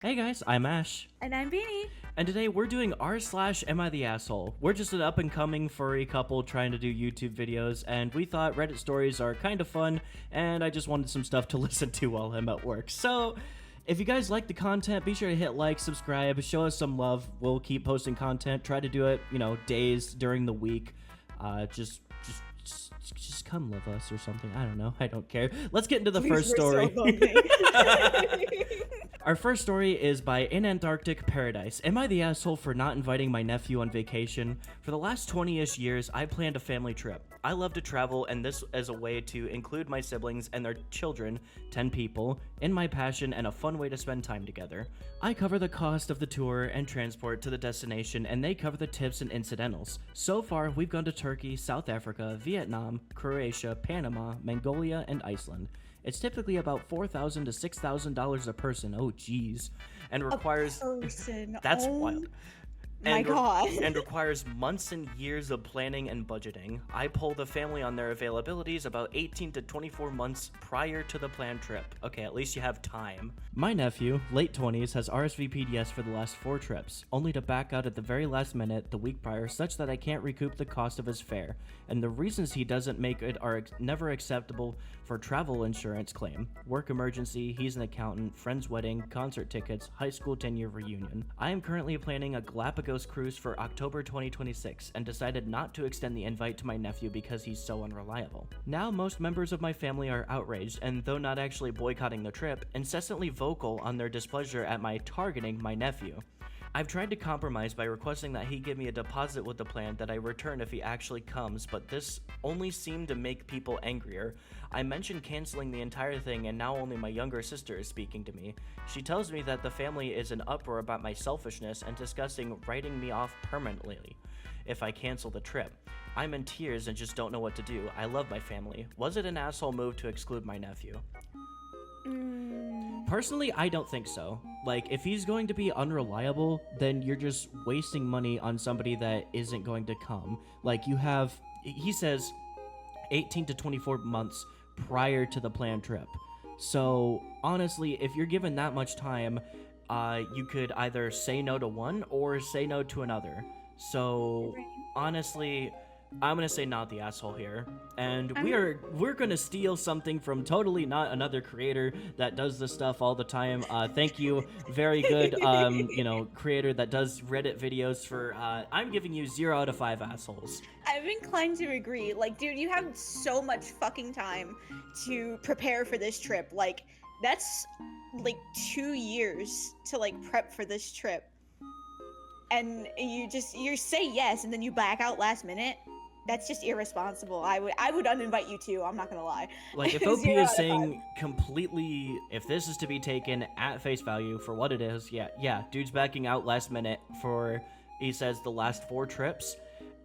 Hey guys, I'm Ash. And I'm Beanie. And today we're doing r/Am I the Asshole? We're just an up and coming furry couple trying to do YouTube videos, and we thought Reddit stories are kind of fun, and I just wanted some stuff to listen to while I'm at work. So, if you guys like the content, be sure to hit like, subscribe, show us some love. We'll keep posting content, try to do it, days during the week. Just come love us or something. I don't know. I don't care. Let's get into the Please, first we're story. so lonely. Our first story is by In Antarctic Paradise. Am I the asshole for not inviting my nephew on vacation? For the last 20-ish years, I planned a family trip. I love to travel, and this as a way to include my siblings and their children, 10 people, in my passion and a fun way to spend time together. I cover the cost of the tour and transport to the destination, and they cover the tips and incidentals. So far, we've gone to Turkey, South Africa, Vietnam, Croatia, Panama, Mongolia, and Iceland. It's typically about $4,000 to $6,000 a person. Oh, geez, and requires A person. that's Oh wild. my God. And requires months and years of planning and budgeting. I poll the family on their availabilities about 18 to 24 months prior to the planned trip. Okay, at least you have time. My nephew, late 20s, has RSVP'd yes for the last 4 trips, only to back out at the very last minute the week prior such that I can't recoup the cost of his fare. And the reasons he doesn't make it are never acceptable for travel insurance claim, work emergency, he's an accountant, friend's wedding, concert tickets, high school 10-year reunion. I am currently planning a Galapagos cruise for October 2026 and decided not to extend the invite to my nephew because he's so unreliable. Now most members of my family are outraged and, though not actually boycotting the trip, incessantly vocal on their displeasure at my targeting my nephew. I've tried to compromise by requesting that he give me a deposit with the plan that I return if he actually comes, but this only seemed to make people angrier. I mentioned canceling the entire thing, and now only my younger sister is speaking to me. She tells me that the family is in uproar about my selfishness and discussing writing me off permanently if I cancel the trip. I'm in tears and just don't know what to do. I love my family. Was it an asshole move to exclude my nephew? Personally, I don't think so. Like, if he's going to be unreliable, then you're just wasting money on somebody that isn't going to come. Like, he says 18 to 24 months prior to the planned trip. So, honestly, if you're given that much time, you could either say no to one or say no to another. So, honestly, I'm gonna say not the asshole here, and we're gonna steal something from totally not another creator that does this stuff all the time. Thank you, very good, creator that does Reddit videos for. I'm giving you 0 out of 5 assholes. I'm inclined to agree. Like, dude, you have so much fucking time to prepare for this trip. Like, that's like 2 years to like prep for this trip. And you say yes and then you back out last minute. That's just irresponsible. I would uninvite you too. I'm not gonna lie. Like, if OP is saying completely, if this is to be taken at face value for what it is, yeah, dude's backing out last minute for, he says, the last 4 trips.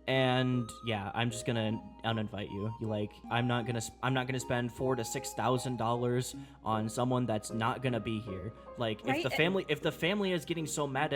And yeah, I'm just gonna uninvite you. I'm not gonna spend $4,000 to $6,000 on someone that's not gonna be here. Like, Right? if the family is getting so mad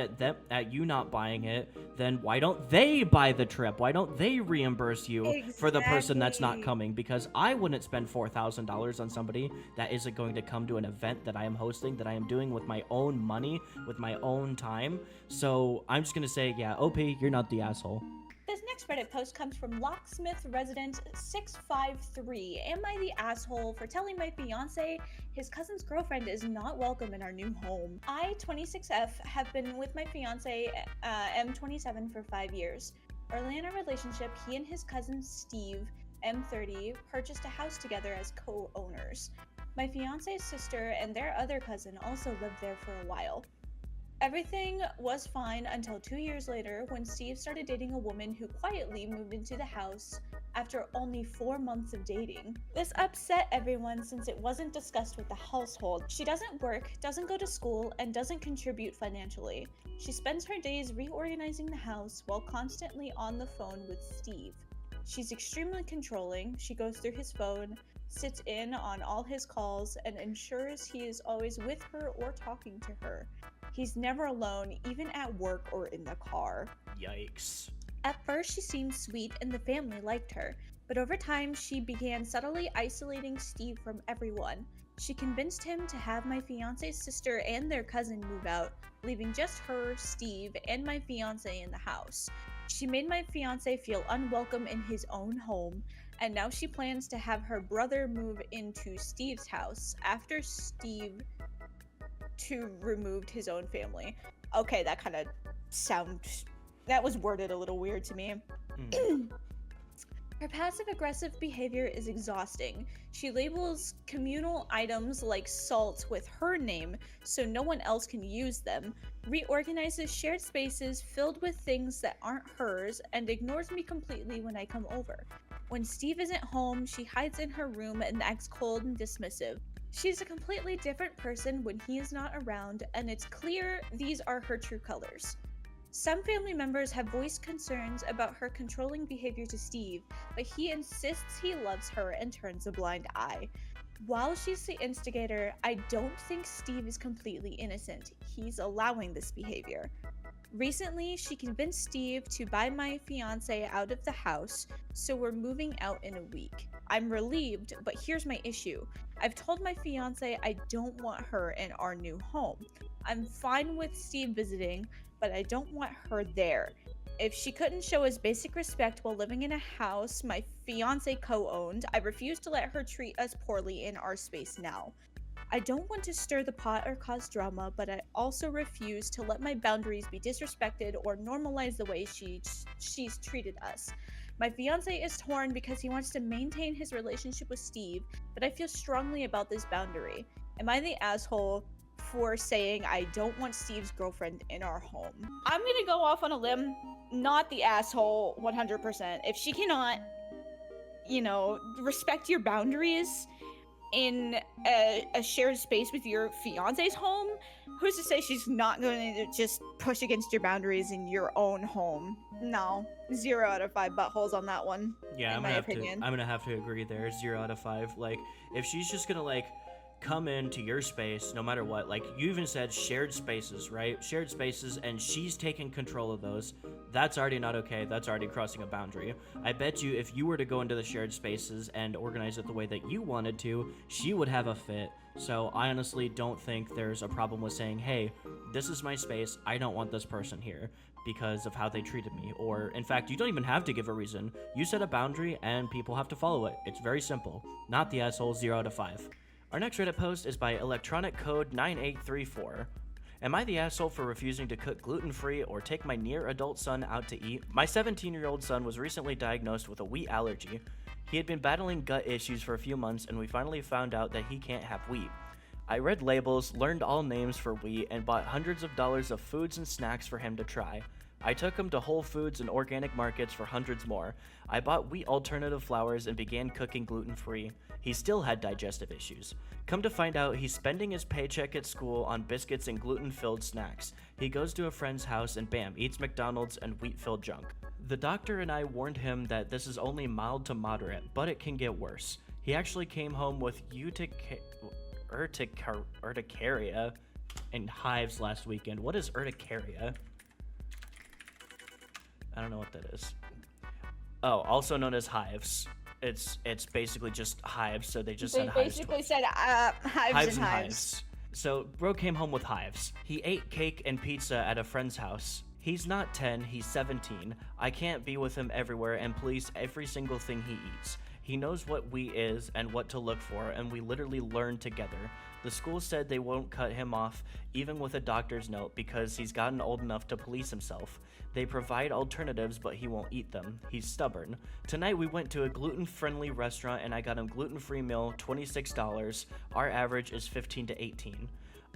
at you not buying it, then why don't they buy the trip? Why don't they reimburse you for the person that's not Exactly. coming? Because I wouldn't spend $4,000 on somebody that isn't going to come to an event that I am hosting, that I am doing with my own money, with my own time. So I'm just gonna say, yeah, OP, you're not the asshole. This next Reddit post comes from Locksmith Resident 653. Am I the asshole for telling my fiance his cousin's girlfriend is not welcome in our new home? I, 26F, have been with my fiance, M27, for 5 years. Early in our relationship, he and his cousin Steve, M30, purchased a house together as co-owners. My fiance's sister and their other cousin also lived there for a while. Everything was fine until 2 years later when Steve started dating a woman who quietly moved into the house after only 4 months of dating. This upset everyone since it wasn't discussed with the household. She doesn't work, doesn't go to school, and doesn't contribute financially. She spends her days reorganizing the house while constantly on the phone with Steve. She's extremely controlling. She goes through his phone, sits in on all his calls, and ensures he is always with her or talking to her. He's never alone, even at work or in the car. Yikes. At first, she seemed sweet and the family liked her, but over time, she began subtly isolating Steve from everyone. She convinced him to have my fiance's sister and their cousin move out, leaving just her, Steve, and my fiance in the house. She made my fiance feel unwelcome in his own home, and now she plans to have her brother move into Steve's house after Steve too removed his own family. Okay, that was worded a little weird to me. Her passive-aggressive behavior is exhausting. She labels communal items like salt with her name so no one else can use them, reorganizes shared spaces filled with things that aren't hers, and ignores me completely when I come over. When Steve isn't home, she hides in her room and acts cold and dismissive. She's a completely different person when he is not around, and it's clear these are her true colors. Some family members have voiced concerns about her controlling behavior to Steve, but he insists he loves her and turns a blind eye. While she's the instigator, I don't think Steve is completely innocent. He's allowing this behavior. Recently, she convinced Steve to buy my fiance out of the house, so we're moving out in a week. I'm relieved, but here's my issue. I've told my fiance I don't want her in our new home. I'm fine with Steve visiting, but I don't want her there. If she couldn't show us basic respect while living in a house my fiance co-owned, I refuse to let her treat us poorly in our space now. I don't want to stir the pot or cause drama, but I also refuse to let my boundaries be disrespected or normalize the way she's treated us. My fiance is torn because he wants to maintain his relationship with Steve, but I feel strongly about this boundary. Am I the asshole for saying I don't want Steve's girlfriend in our home? I'm gonna go off on a limb, not the asshole 100%. If she cannot, respect your boundaries in a shared space with your fiance's home, who's to say she's not going to just push against your boundaries in your own home? No, 0 out of 5 buttholes on that one. Yeah, I'm gonna have to agree there. 0 out of 5. Like, if she's just gonna come into your space no matter what, like you even said shared spaces, right? Shared spaces, and she's taking control of those. That's already not okay. That's already crossing a boundary. I bet you if you were to go into the shared spaces and organize it the way that you wanted to, she would have a fit. So I honestly don't think there's a problem with saying, hey, this is my space, I don't want this person here because of how they treated me. Or in fact, you don't even have to give a reason. You set a boundary and people have to follow it. It's very simple. Not the asshole. 0 out of 5. Our next Reddit post is by electronic code 9834. Am I the asshole for refusing to cook gluten-free or take my near-adult son out to eat? My 17-year-old son was recently diagnosed with a wheat allergy. He had been battling gut issues for a few months, and we finally found out that he can't have wheat. I read labels, learned all names for wheat, and bought hundreds of dollars of foods and snacks for him to try. I took him to Whole Foods and organic markets for hundreds more. I bought wheat alternative flours and began cooking gluten-free. He still had digestive issues. Come to find out, he's spending his paycheck at school on biscuits and gluten-filled snacks. He goes to a friend's house and bam, eats McDonald's and wheat-filled junk. The doctor and I warned him that this is only mild to moderate, but it can get worse. He actually came home with urticaria and hives last weekend. What is urticaria? I don't know what that is. Oh, also known as hives. It's basically just hives, so they just said hives. They basically said hives and hives. So, bro came home with hives. He ate cake and pizza at a friend's house. He's not 10, he's 17. I can't be with him everywhere and police every single thing he eats. He knows what wheat is and what to look for, and we literally learn together. The school said they won't cut him off, even with a doctor's note, because he's gotten old enough to police himself. They provide alternatives, but he won't eat them. He's stubborn. Tonight we went to a gluten-friendly restaurant and I got him gluten-free meal, $26. Our average is $15 to $18.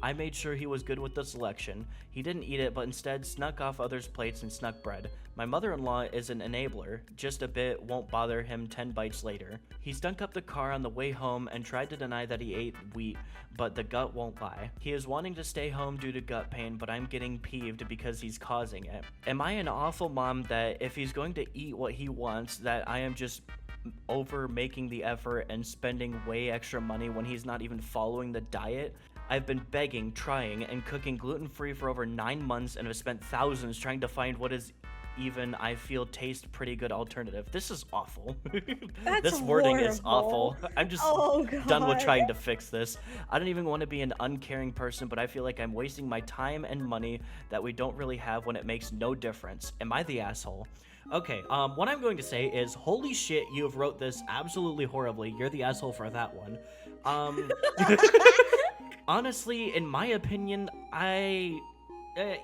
I made sure he was good with the selection. He didn't eat it, but instead snuck off others' plates and snuck bread. My mother-in-law is an enabler. Just a bit won't bother him 10 bites later. He stunk up the car on the way home and tried to deny that he ate wheat, but the gut won't lie. He is wanting to stay home due to gut pain, but I'm getting peeved because he's causing it. Am I an awful mom that if he's going to eat what he wants, that I am just over making the effort and spending way extra money when he's not even following the diet? I've been begging, trying, and cooking gluten-free for over 9 months and have spent thousands trying to find what is even, I feel, taste pretty good alternative. This is awful. That's This wording is horrible. awful. I'm just Oh, done with God. trying to fix this. I don't even want to be an uncaring person, but I feel like I'm wasting my time and money that we don't really have when it makes no difference. Am I the asshole? Okay, what I'm going to say is, holy shit, you have wrote this absolutely horribly. You're the asshole for that one. Honestly, in my opinion,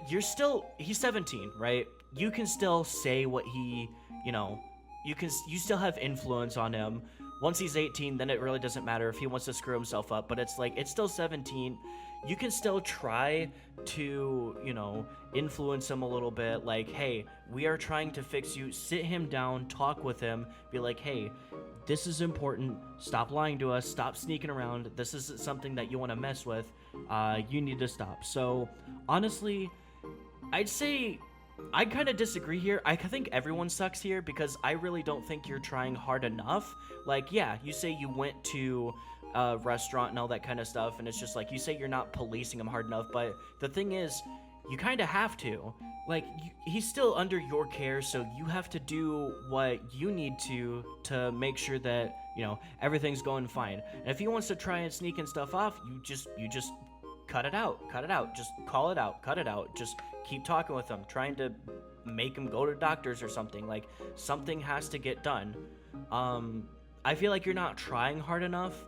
he's 17, right? You can still say what he, you still have influence on him. Once he's 18, then it really doesn't matter if he wants to screw himself up, but it's like, it's still 17. You can still try to, influence him a little bit. Like, hey, we are trying to fix you. Sit him down, talk with him, be like, hey, this is important. Stop lying to us. Stop sneaking around. This isn't something that you want to mess with. You need to stop. So, honestly, I'd say I kind of disagree here. I think everyone sucks here because I really don't think you're trying hard enough. Like, yeah, you say you went to a restaurant and all that kind of stuff, and it's just like, you say you're not policing him hard enough, but the thing is, you kind of have to. Like, he's still under your care, so you have to do what you need to make sure that, everything's going fine. And if he wants to try and sneak and stuff off, you just cut it out, just call it out, cut it out, just keep talking with him, trying to make him go to doctors or something. Like, something has to get done. I feel like you're not trying hard enough.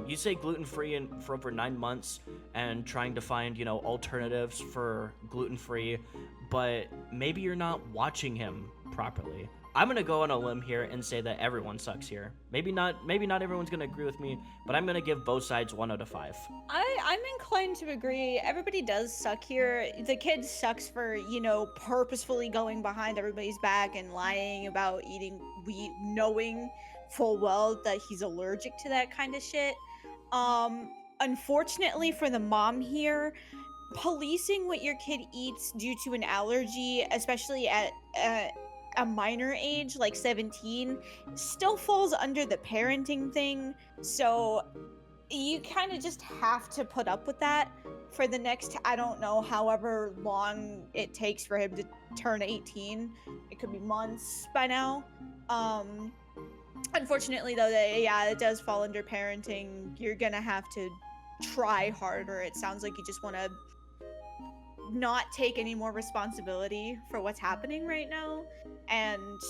You say gluten-free for over 9 months and trying to find, alternatives for gluten-free, but maybe you're not watching him properly. I'm gonna go on a limb here and say that everyone sucks here. Maybe not everyone's gonna agree with me, but I'm gonna give both sides 1 out of 5. I'm inclined to agree. Everybody does suck here. The kid sucks for, purposefully going behind everybody's back and lying about eating wheat, knowing full well that he's allergic to that kind of shit. Unfortunately for the mom here, policing what your kid eats due to an allergy, especially at a minor age like 17, still falls under the parenting thing. So you kind of just have to put up with that for the next, I don't know, however long it takes for him to turn 18. It could be months by now. Unfortunately, though, it does fall under parenting. You're gonna have to try harder. It sounds like you just want to not take any more responsibility for what's happening right now, and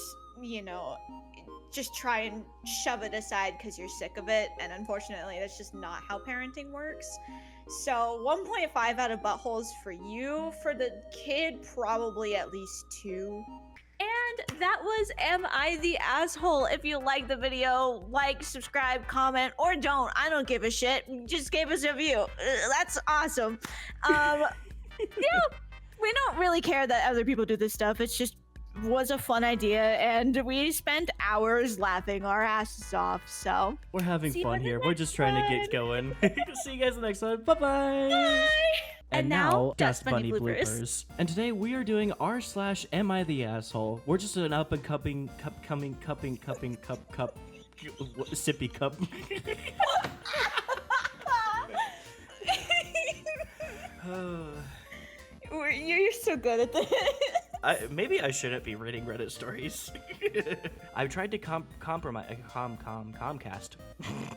just try and shove it aside because you're sick of it. And unfortunately, that's just not how parenting works. So 1.5 out of buttholes for you. For the kid, probably at least 2. And that was Am I the Asshole? If you like the video, like, subscribe, comment, or don't. I don't give a shit. Just give us a view. That's awesome. We don't really care that other people do this stuff. It's just was a fun idea, and we spent hours laughing our asses off. So we're having see fun here. We're just trying to get going. See you guys in the next one. Bye-bye. Bye. And now, Dust Bunny bloopers. And today we are doing r/Am I the Asshole? We're just an up and cupping cup sippy cup. You're so good at this. Maybe I shouldn't be reading Reddit stories. I've tried to Comcast.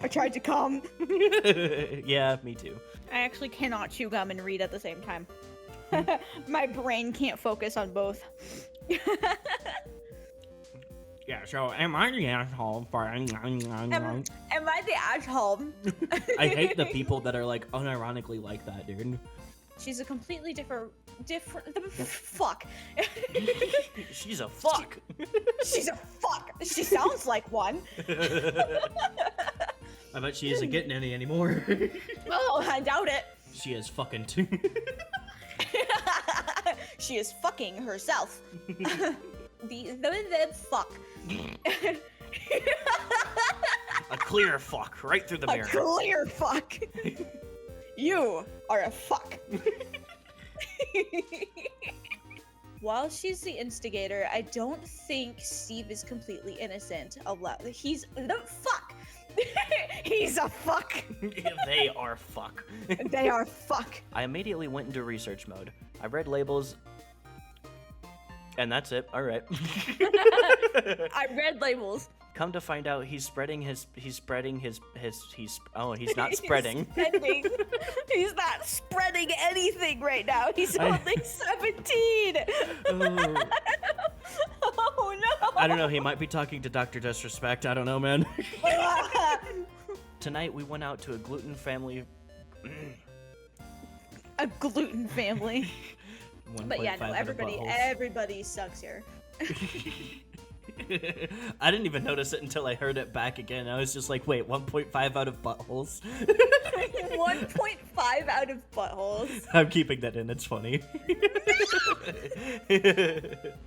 I tried to come. Yeah, me too. I actually cannot chew gum and read at the same time. My brain can't focus on both. Yeah, so am I the asshole for... Am I the asshole? I hate the people that are like unironically like that, dude. She's a completely different fuck. She's a fuck. She's a fuck. She sounds like one. I bet she isn't getting any anymore. Oh, I doubt it. She is fucking too. She is fucking herself. the fuck. A clear fuck right through the mirror. A clear fuck. You are a fuck. While she's the instigator, I don't think Steve is completely innocent. He's the fuck. He's a fuck. They are fuck. They are fuck. I immediately went into research mode. I read labels. And that's it. All right. I read labels. Come to find out, he's not spreading. He's not spreading anything right now. He's only 17. Oh no. I don't know. He might be talking to Dr. Disrespect. I don't know, man. Tonight we went out to a gluten family. A gluten family. But yeah, no, 1.5 everybody sucks here. I didn't even notice it until I heard it back again. I was just like, wait, 1.5 out of buttholes? 1.5 out of buttholes. I'm keeping that in. It's funny.